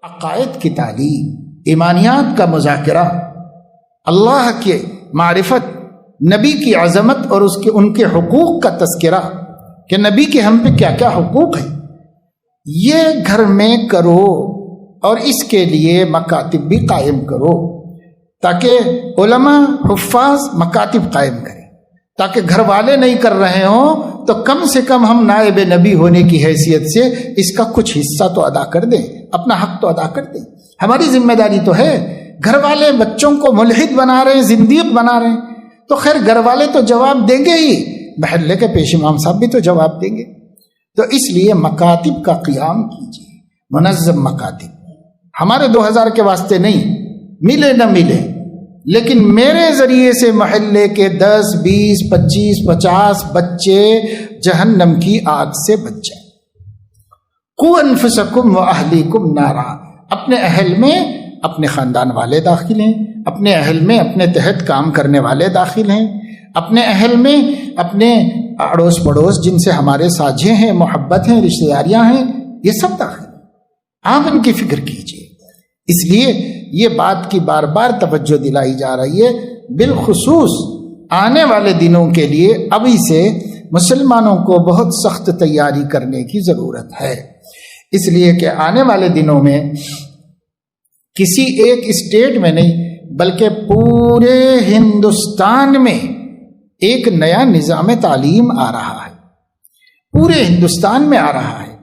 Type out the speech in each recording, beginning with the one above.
عقائد کی تعلیم، ایمانیات کا مذاکرہ، اللہ کے معرفت، نبی کی عظمت اور ان کے حقوق کا تذکرہ کہ نبی کے ہم پہ کیا کیا حقوق ہیں، یہ گھر میں کرو اور اس کے لیے مکاتب بھی قائم کرو تاکہ علماء حفاظ مکاتب قائم کریں، تاکہ گھر والے نہیں کر رہے ہوں تو کم سے کم ہم نائب نبی ہونے کی حیثیت سے اس کا کچھ حصہ تو ادا کر دیں، اپنا حق تو ادا کر دیں۔ ہماری ذمہ داری تو ہے۔ گھر والے بچوں کو ملحد بنا رہے ہیں، زندیق بنا رہے ہیں، تو خیر گھر والے تو جواب دیں گے ہی، محلے کے پیش امام صاحب بھی تو جواب دیں گے۔ تو اس لیے مکاتب کا قیام کیجیے، منظم مکاتب۔ ہمارے 2000 کے واسطے نہیں، ملے نہ ملے، لیکن میرے ذریعے سے محلے کے 10 20 25 50 بچے جہنم کی آگ سے بچ جائیں۔ قوا انفسکم واہلیکم نارا، اپنے اہل میں اپنے خاندان والے داخل ہیں، اپنے اہل میں اپنے تحت کام کرنے والے داخل ہیں، اپنے اہل میں اپنے اڑوس پڑوس جن سے ہمارے ساجھے ہیں، محبت ہیں، رشتہ داریاں ہیں، یہ سب داخل ہیں۔ آپ ان کی فکر کیجیے۔ اس لیے یہ بات کی بار بار توجہ دلائی جا رہی ہے، بالخصوص آنے والے دنوں کے لیے ابھی سے مسلمانوں کو بہت سخت تیاری کرنے کی ضرورت ہے، اس لیے کہ آنے والے دنوں میں کسی ایک اسٹیٹ میں نہیں بلکہ پورے ہندوستان میں ایک نیا نظام تعلیم آ رہا ہے، پورے ہندوستان میں آ رہا ہے۔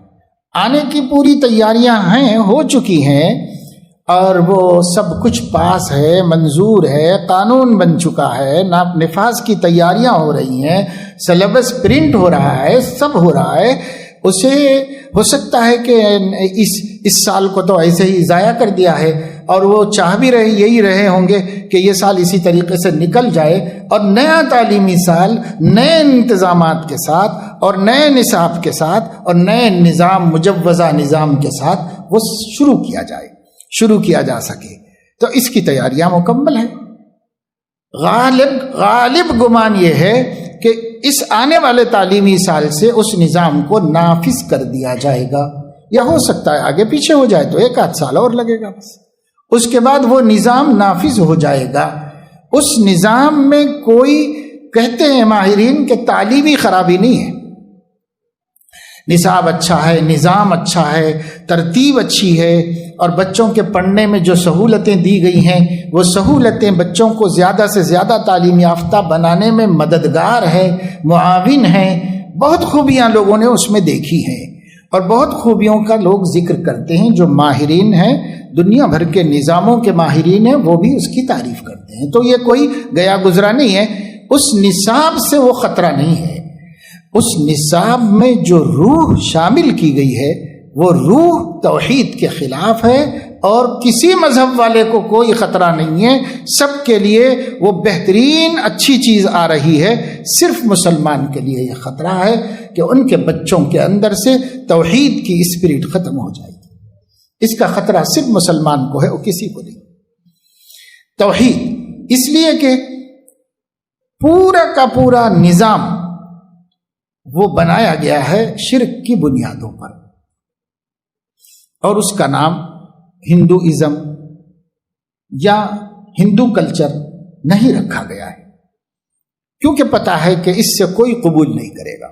آنے کی پوری تیاریاں ہیں، ہو چکی ہیں، اور وہ سب کچھ پاس ہے، منظور ہے، قانون بن چکا ہے، نفاذ کی تیاریاں ہو رہی ہیں، سلیبس پرنٹ ہو رہا ہے، سب ہو رہا ہے۔ اسے ہو سکتا ہے کہ اس سال کو تو ایسے ہی ضائع کر دیا ہے، اور وہ چاہ بھی یہی رہے ہوں گے کہ یہ سال اسی طریقے سے نکل جائے، اور نیا تعلیمی سال نئے انتظامات کے ساتھ اور نئے نصاب کے ساتھ اور نئے نظام، مجوزہ نظام کے ساتھ وہ شروع کیا جا سکے۔ تو اس کی تیاریاں مکمل ہیں۔ غالب گمان یہ ہے کہ اس آنے والے تعلیمی سال سے اس نظام کو نافذ کر دیا جائے گا، یا ہو سکتا ہے آگے پیچھے ہو جائے تو 1 سال اور لگے گا، بس اس کے بعد وہ نظام نافذ ہو جائے گا۔ اس نظام میں کوئی، کہتے ہیں ماہرین کہ تعلیمی خرابی نہیں ہے، نصاب اچھا ہے، نظام اچھا ہے، ترتیب اچھی ہے، اور بچوں کے پڑھنے میں جو سہولتیں دی گئی ہیں وہ سہولتیں بچوں کو زیادہ سے زیادہ تعلیم یافتہ بنانے میں مددگار ہے، معاون ہے۔ بہت خوبیاں لوگوں نے اس میں دیکھی ہیں، اور بہت خوبیوں کا لوگ ذکر کرتے ہیں، جو ماہرین ہیں، دنیا بھر کے نظاموں کے ماہرین ہیں، وہ بھی اس کی تعریف کرتے ہیں۔ تو یہ کوئی گیا گزرا نہیں ہے، اس نصاب سے وہ خطرہ نہیں ہے۔ اس نصاب میں جو روح شامل کی گئی ہے وہ روح توحید کے خلاف ہے، اور کسی مذہب والے کو کوئی خطرہ نہیں ہے، سب کے لیے وہ بہترین اچھی چیز آ رہی ہے۔ صرف مسلمان کے لیے یہ خطرہ ہے کہ ان کے بچوں کے اندر سے توحید کی اسپرٹ ختم ہو جائے گی۔ اس کا خطرہ صرف مسلمان کو ہے، اور کسی کو نہیں۔ توحید، اس لیے کہ پورا کا پورا نظام وہ بنایا گیا ہے شرک کی بنیادوں پر، اور اس کا نام ہندوازم یا ہندو کلچر نہیں رکھا گیا ہے، کیونکہ پتا ہے کہ اس سے کوئی قبول نہیں کرے گا،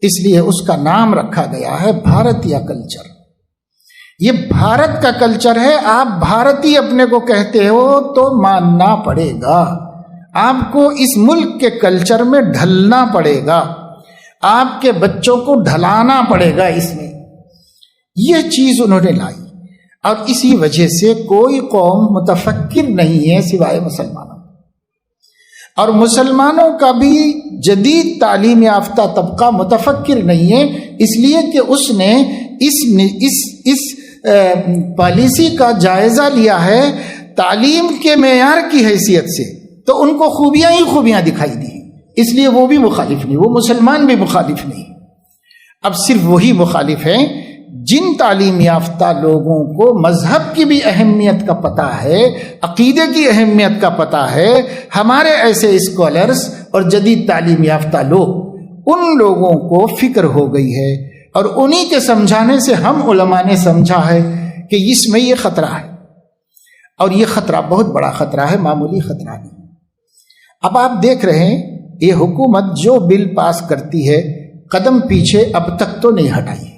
اس لیے اس کا نام رکھا گیا ہے بھارتیہ کلچر۔ یہ بھارت کا کلچر ہے، آپ بھارتی اپنے کو کہتے ہو تو ماننا پڑے گا، آپ کو اس ملک کے کلچر میں ڈھلنا پڑے گا، آپ کے بچوں کو ڈھلانا پڑے گا اس میں۔ یہ چیز انہوں نے لائی، اور اسی وجہ سے کوئی قوم متفکر نہیں ہے سوائے مسلمانوں، اور مسلمانوں کا بھی جدید تعلیم یافتہ طبقہ متفکر نہیں ہے، اس لیے کہ اس نے اس پالیسی کا جائزہ لیا ہے تعلیم کے معیار کی حیثیت سے، تو ان کو خوبیاں ہی خوبیاں دکھائی دی، اس لیے وہ بھی مخالف نہیں، وہ مسلمان بھی مخالف نہیں۔ اب صرف وہی مخالف ہیں جن تعلیم یافتہ لوگوں کو مذہب کی بھی اہمیت کا پتہ ہے، عقیدے کی اہمیت کا پتہ ہے۔ ہمارے ایسے اسکالرز اور جدید تعلیم یافتہ لوگ، ان لوگوں کو فکر ہو گئی ہے، اور انہی کے سمجھانے سے ہم علماء نے سمجھا ہے کہ اس میں یہ خطرہ ہے، اور یہ خطرہ بہت بڑا خطرہ ہے، معمولی خطرہ نہیں۔ اب آپ دیکھ رہے ہیں یہ حکومت جو بل پاس کرتی ہے قدم پیچھے اب تک تو نہیں ہٹائی ہے۔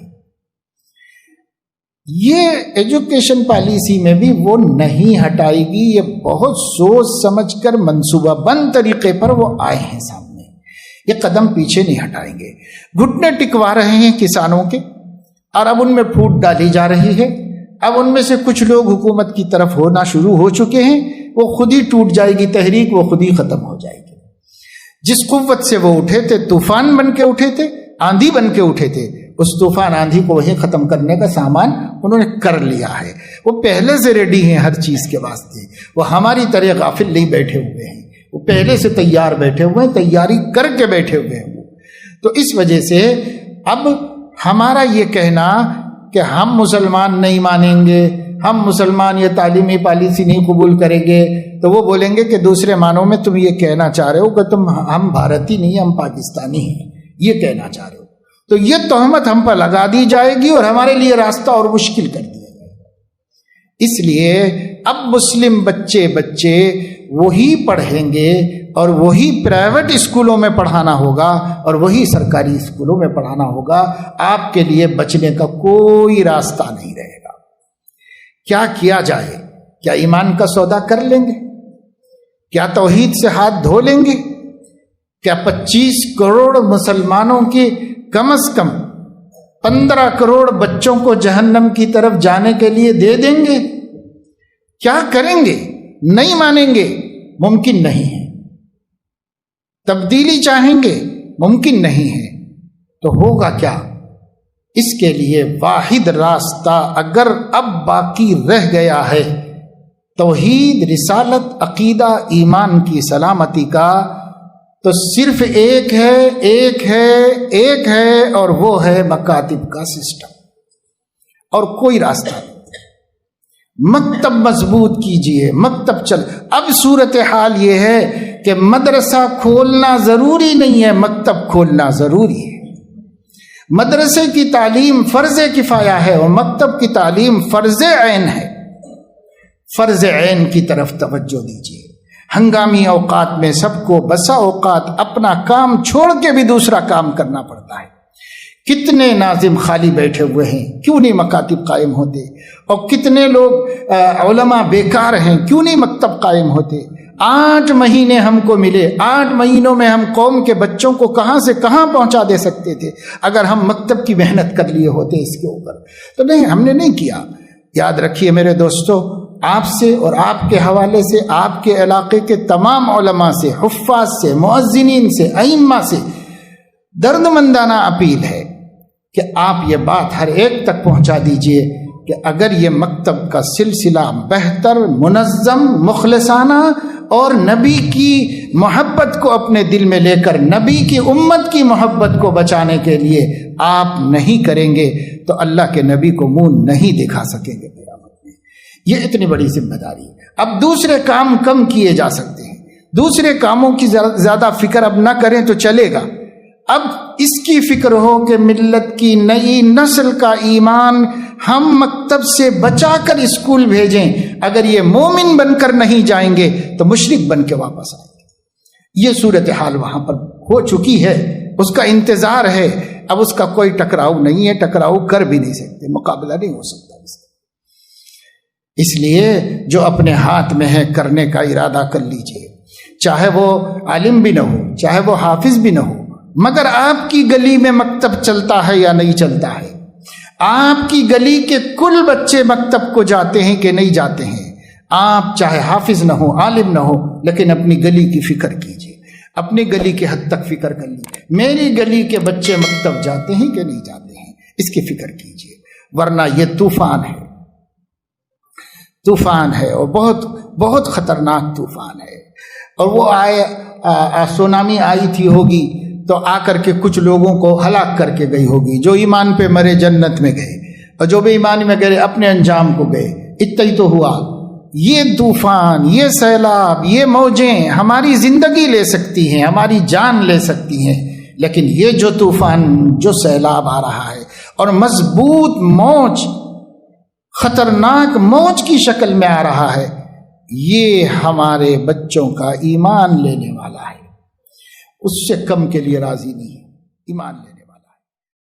یہ ایجوکیشن پالیسی میں بھی وہ نہیں ہٹائے گی، یہ بہت سوچ سمجھ کر منصوبہ بند طریقے پر وہ آئے ہیں سامنے، یہ قدم پیچھے نہیں ہٹائیں گے۔ گھٹنے ٹکوا رہے ہیں کسانوں کے، اور اب ان میں پھوٹ ڈالی جا رہی ہے۔ اب ان میں سے کچھ لوگ حکومت کی طرف ہونا شروع ہو چکے ہیں، وہ خود ہی ٹوٹ جائے گی تحریک، وہ خود ہی ختم ہو جائے گی۔ جس قوت سے وہ اٹھے تھے، طوفان بن کے اٹھے تھے، آندھی بن کے اٹھے تھے، اس طوفان آندھی کو وہیں ختم کرنے کا سامان انہوں نے کر لیا ہے۔ وہ پہلے سے ریڈی ہیں ہر چیز کے واسطے، وہ ہماری طرح غافل نہیں بیٹھے ہوئے ہیں، وہ پہلے سے تیار بیٹھے ہوئے ہیں، تیاری کر کے بیٹھے ہوئے ہیں۔ تو اس وجہ سے اب ہمارا یہ کہنا کہ ہم مسلمان نہیں مانیں گے، ہم مسلمان یہ تعلیمی پالیسی نہیں قبول کریں گے، تو وہ بولیں گے کہ دوسرے معنوں میں تم یہ کہنا چاہ رہے ہو کہ ہم بھارتی نہیں، ہم پاکستانی ہیں، یہ کہنا چاہ رہے ہو۔ تو یہ تہمت ہم پر لگا دی جائے گی اور ہمارے لیے راستہ اور مشکل کر دیا جائے گا۔ اس لیے اب مسلم بچے وہی پڑھیں گے، اور وہی پرائیویٹ اسکولوں میں پڑھانا ہوگا اور وہی سرکاری اسکولوں میں پڑھانا ہوگا۔ آپ کے لیے بچنے کا کوئی راستہ نہیں رہے گا۔ کیا کیا جائے؟ کیا ایمان کا سودا کر لیں گے؟ کیا توحید سے ہاتھ دھو لیں گے؟ کیا 25 کروڑ مسلمانوں کی کم از کم 15 کروڑ بچوں کو جہنم کی طرف جانے کے لیے دے دیں گے؟ کیا کریں گے؟ نہیں مانیں گے؟ ممکن نہیں ہے۔ تبدیلی چاہیں گے؟ ممکن نہیں ہے۔ تو ہوگا کیا؟ اس کے لیے واحد راستہ اگر اب باقی رہ گیا ہے توحید، رسالت، عقیدہ، ایمان کی سلامتی کا، تو صرف ایک ہے اور وہ ہے مکاتب کا سسٹم، اور کوئی راستہ نہیں۔ مکتب مضبوط کیجئے، مکتب چل۔ اب صورتحال یہ ہے کہ مدرسہ کھولنا ضروری نہیں ہے، مکتب کھولنا ضروری ہے۔ مدرسے کی تعلیم فرض کفایہ ہے اور مکتب کی تعلیم فرض عین ہے۔ فرض عین کی طرف توجہ دیجیے۔ ہنگامی اوقات میں سب کو بسا اوقات اپنا کام چھوڑ کے بھی دوسرا کام کرنا پڑتا ہے۔ کتنے ناظم خالی بیٹھے ہوئے ہیں، کیوں نہیں مکاتب قائم ہوتے؟ اور کتنے لوگ علماء بیکار ہیں، کیوں نہیں مکتب قائم ہوتے؟ 8 مہینے ہم کو ملے، 8 مہینوں میں ہم قوم کے بچوں کو کہاں سے کہاں پہنچا دے سکتے تھے اگر ہم مکتب کی محنت کر لیے ہوتے اس کے اوپر۔ تو نہیں، ہم نے نہیں کیا۔ یاد رکھیے میرے دوستو، آپ سے اور آپ کے حوالے سے آپ کے علاقے کے تمام علماء سے، حفاظ سے، مؤذنین سے، ائمہ سے درد مندانہ اپیل ہے کہ آپ یہ بات ہر ایک تک پہنچا دیجئے کہ اگر یہ مکتب کا سلسلہ بہتر، منظم، مخلصانہ اور نبی کی محبت کو اپنے دل میں لے کر نبی کی امت کی محبت کو بچانے کے لیے آپ نہیں کریں گے تو اللہ کے نبی کو منہ نہیں دکھا سکیں گے قیامت میں۔ یہ اتنی بڑی ذمہ داری ہے۔ اب دوسرے کام کم کیے جا سکتے ہیں، دوسرے کاموں کی زیادہ فکر اب نہ کریں تو چلے گا۔ اب اس کی فکر ہو کہ ملت کی نئی نسل کا ایمان ہم مکتب سے بچا کر اسکول بھیجیں۔ اگر یہ مومن بن کر نہیں جائیں گے تو مشرک بن کے واپس آئیں گے۔ یہ صورتحال وہاں پر ہو چکی ہے، اس کا انتظار ہے۔ اب اس کا کوئی ٹکراؤ نہیں ہے، ٹکراؤ کر بھی نہیں سکتے، مقابلہ نہیں ہو سکتا اس لیے جو اپنے ہاتھ میں ہے کرنے کا ارادہ کر لیجئے، چاہے وہ عالم بھی نہ ہو، چاہے وہ حافظ بھی نہ ہو، مگر آپ کی گلی میں مکتب چلتا ہے یا نہیں چلتا ہے؟ آپ کی گلی کے کل بچے مکتب کو جاتے ہیں کہ نہیں جاتے ہیں؟ آپ چاہے حافظ نہ ہو، عالم نہ ہو، لیکن اپنی گلی کی فکر کیجئے، اپنی گلی کے حد تک فکر کر لیجئے۔ میری گلی کے بچے مکتب جاتے ہیں کہ نہیں جاتے ہیں، اس کی فکر کیجئے، ورنہ یہ طوفان ہے، طوفان ہے، اور بہت بہت خطرناک طوفان ہے۔ اور وہ سونامی آئی تھی ہوگی تو آ کر کے کچھ لوگوں کو ہلاک کر کے گئی ہوگی، جو ایمان پہ مرے جنت میں گئے، اور جو بھی ایمان میں گئے اپنے انجام کو گئے۔ اتنا ہی تو ہوا۔ یہ طوفان، یہ سیلاب، یہ موجیں ہماری زندگی لے سکتی ہیں، ہماری جان لے سکتی ہیں، لیکن یہ جو طوفان، جو سیلاب آ رہا ہے اور مضبوط موج خطرناک موج کی شکل میں آ رہا ہے، یہ ہمارے بچوں کا ایمان لینے والا ہے، اس سے کم کے لیے راضی نہیں ہے ایمان لینے